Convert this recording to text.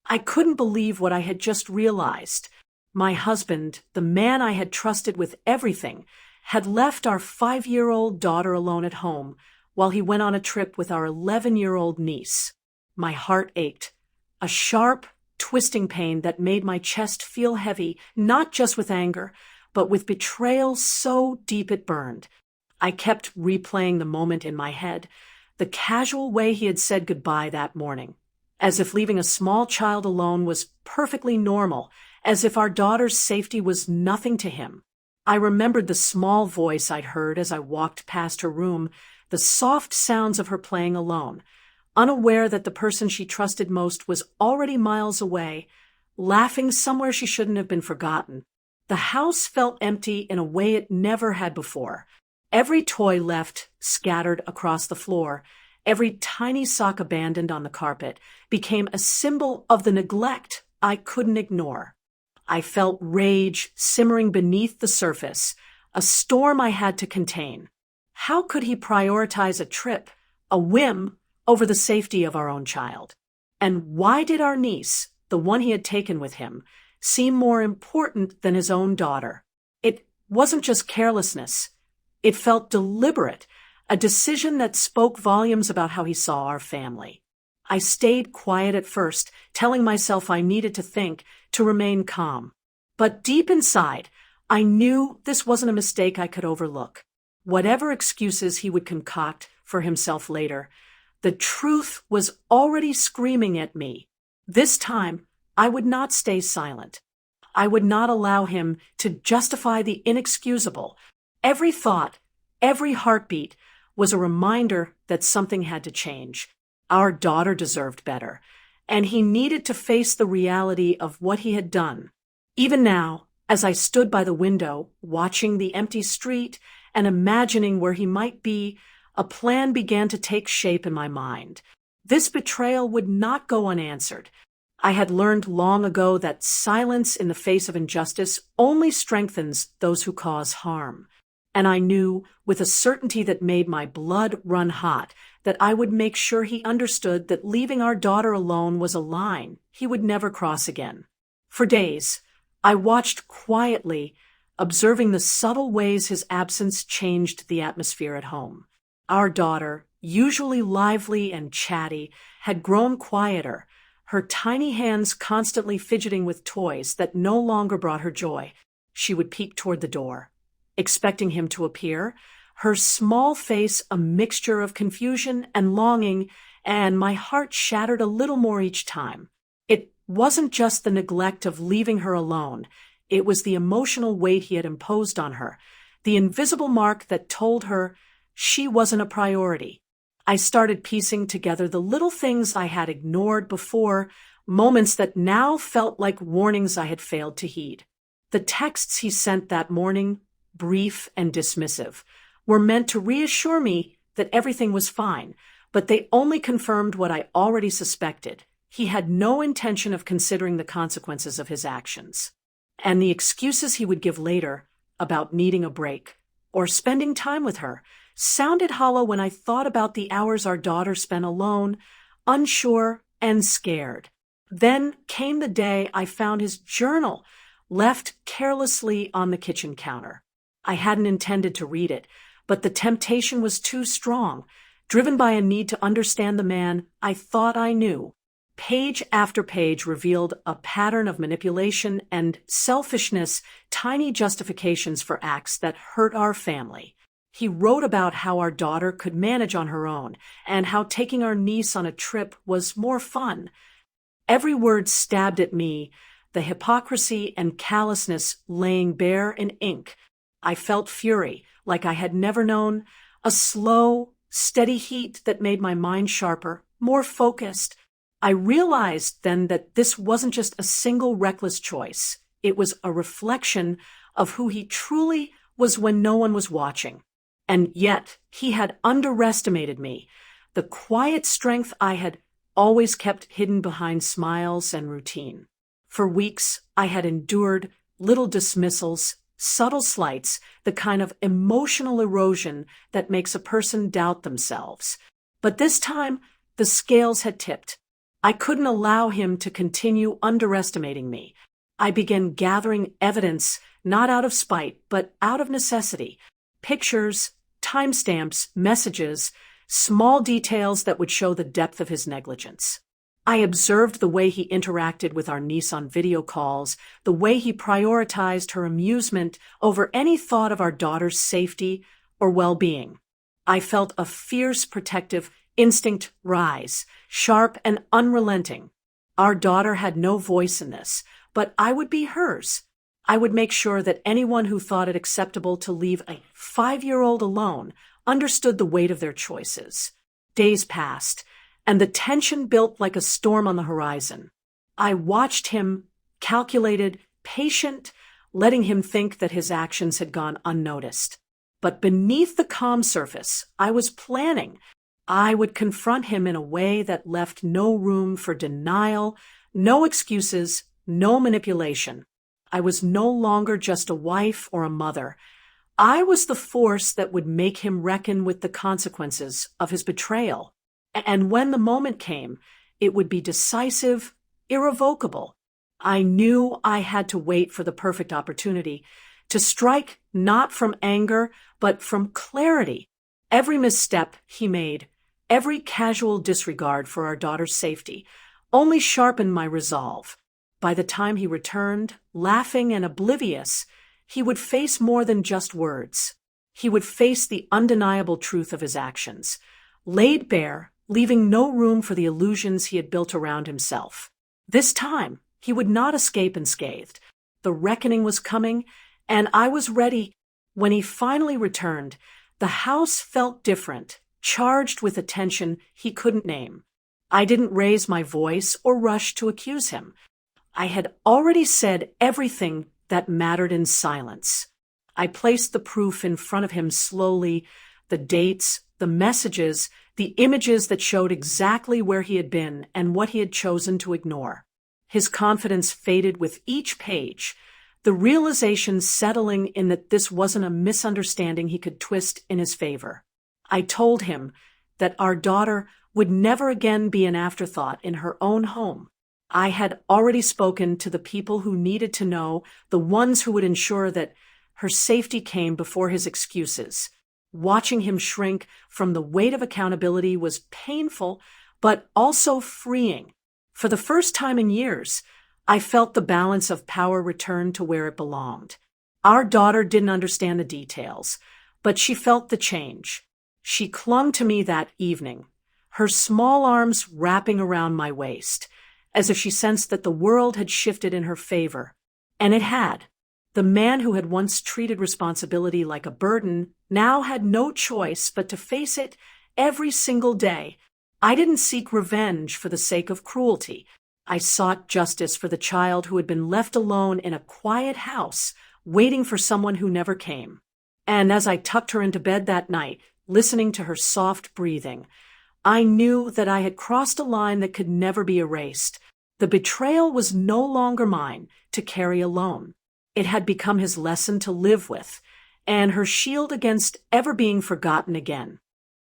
I couldn't believe what I had just realized. My husband, the man I had trusted with everything, had left our 5-year-old daughter alone at home while he went on a trip with our 11-year-old niece. My heart ached, a sharp, twisting pain that made my chest feel heavy, not just with anger, but with betrayal so deep it burned. I kept replaying the moment in my head, the casual way he had said goodbye that morning, as if leaving a small child alone was perfectly normal, as if our daughter's safety was nothing to him. I remembered the small voice I'd heard as I walked past her room, the soft sounds of her playing alone, unaware that the person she trusted most was already miles away, laughing somewhere she shouldn't have been forgotten. The house felt empty in a way it never had before. Every toy left, scattered across the floor, every tiny sock abandoned on the carpet, became a symbol of the neglect I couldn't ignore. I felt rage simmering beneath the surface, a storm I had to contain. How could he prioritize a trip, a whim, over the safety of our own child? And why did our niece, the one he had taken with him, seem more important than his own daughter? It wasn't just carelessness. It felt deliberate, a decision that spoke volumes about how he saw our family. I stayed quiet at first, telling myself I needed to think, to remain calm. But deep inside, I knew this wasn't a mistake I could overlook. Whatever excuses he would concoct for himself later, the truth was already screaming at me. This time, I would not stay silent. I would not allow him to justify the inexcusable. Every thought, every heartbeat was a reminder that something had to change. Our daughter deserved better, and he needed to face the reality of what he had done. Even now, as I stood by the window, watching the empty street and imagining where he might be, a plan began to take shape in my mind. This betrayal would not go unanswered. I had learned long ago that silence in the face of injustice only strengthens those who cause harm. And I knew, with a certainty that made my blood run hot, that I would make sure he understood that leaving our daughter alone was a line he would never cross again. For days, I watched quietly, observing the subtle ways his absence changed the atmosphere at home. Our daughter, usually lively and chatty, had grown quieter, her tiny hands constantly fidgeting with toys that no longer brought her joy. She would peek toward the door, expecting him to appear, her small face a mixture of confusion and longing, and my heart shattered a little more each time. It wasn't just the neglect of leaving her alone, it was the emotional weight he had imposed on her, the invisible mark that told her she wasn't a priority. I started piecing together the little things I had ignored before, moments that now felt like warnings I had failed to heed. The texts he sent that morning, brief and dismissive, were meant to reassure me that everything was fine, but they only confirmed what I already suspected. He had no intention of considering the consequences of his actions. And the excuses he would give later about needing a break or spending time with her sounded hollow when I thought about the hours our daughter spent alone, unsure and scared. Then came the day I found his journal left carelessly on the kitchen counter. I hadn't intended to read it, but the temptation was too strong, driven by a need to understand the man I thought I knew. Page after page revealed a pattern of manipulation and selfishness, tiny justifications for acts that hurt our family. He wrote about how our daughter could manage on her own and how taking our niece on a trip was more fun. Every word stabbed at me, the hypocrisy and callousness laying bare in ink. I felt fury like I had never known, a slow, steady heat that made my mind sharper, more focused. I realized then that this wasn't just a single reckless choice. It was a reflection of who he truly was when no one was watching. And yet, he had underestimated me, the quiet strength I had always kept hidden behind smiles and routine. For weeks, I had endured little dismissals, subtle slights, the kind of emotional erosion that makes a person doubt themselves. But this time, the scales had tipped. I couldn't allow him to continue underestimating me. I began gathering evidence, not out of spite, but out of necessity. Pictures, timestamps, messages, small details that would show the depth of his negligence. I observed the way he interacted with our niece on video calls, the way he prioritized her amusement over any thought of our daughter's safety or well-being. I felt a fierce protective instinct rise, sharp and unrelenting. Our daughter had no voice in this, but I would be hers. I would make sure that anyone who thought it acceptable to leave a 5-year-old alone understood the weight of their choices. Days passed, and the tension built like a storm on the horizon. I watched him, calculated, patient, letting him think that his actions had gone unnoticed. But beneath the calm surface, I was planning. I would confront him in a way that left no room for denial, no excuses, no manipulation. I was no longer just a wife or a mother. I was the force that would make him reckon with the consequences of his betrayal. And when the moment came, it would be decisive, irrevocable. I knew I had to wait for the perfect opportunity, to strike not from anger, but from clarity. Every misstep he made, every casual disregard for our daughter's safety, only sharpened my resolve. By the time he returned, laughing and oblivious, he would face more than just words. He would face the undeniable truth of his actions, laid bare, leaving no room for the illusions he had built around himself. This time, he would not escape unscathed. The reckoning was coming, and I was ready. When he finally returned, the house felt different, charged with a tension he couldn't name. I didn't raise my voice or rush to accuse him. I had already said everything that mattered in silence. I placed the proof in front of him slowly, the dates, the messages, the images that showed exactly where he had been and what he had chosen to ignore. His confidence faded with each page, the realization settling in that this wasn't a misunderstanding he could twist in his favor. I told him that our daughter would never again be an afterthought in her own home. I had already spoken to the people who needed to know, the ones who would ensure that her safety came before his excuses. Watching him shrink from the weight of accountability was painful, but also freeing. For the first time in years, I felt the balance of power return to where it belonged. Our daughter didn't understand the details, but she felt the change. She clung to me that evening, her small arms wrapping around my waist, as if she sensed that the world had shifted in her favor. And it had. The man who had once treated responsibility like a burden now had no choice but to face it every single day. I didn't seek revenge for the sake of cruelty. I sought justice for the child who had been left alone in a quiet house, waiting for someone who never came. And as I tucked her into bed that night, listening to her soft breathing, I knew that I had crossed a line that could never be erased. The betrayal was no longer mine to carry alone. It had become his lesson to live with, and her shield against ever being forgotten again.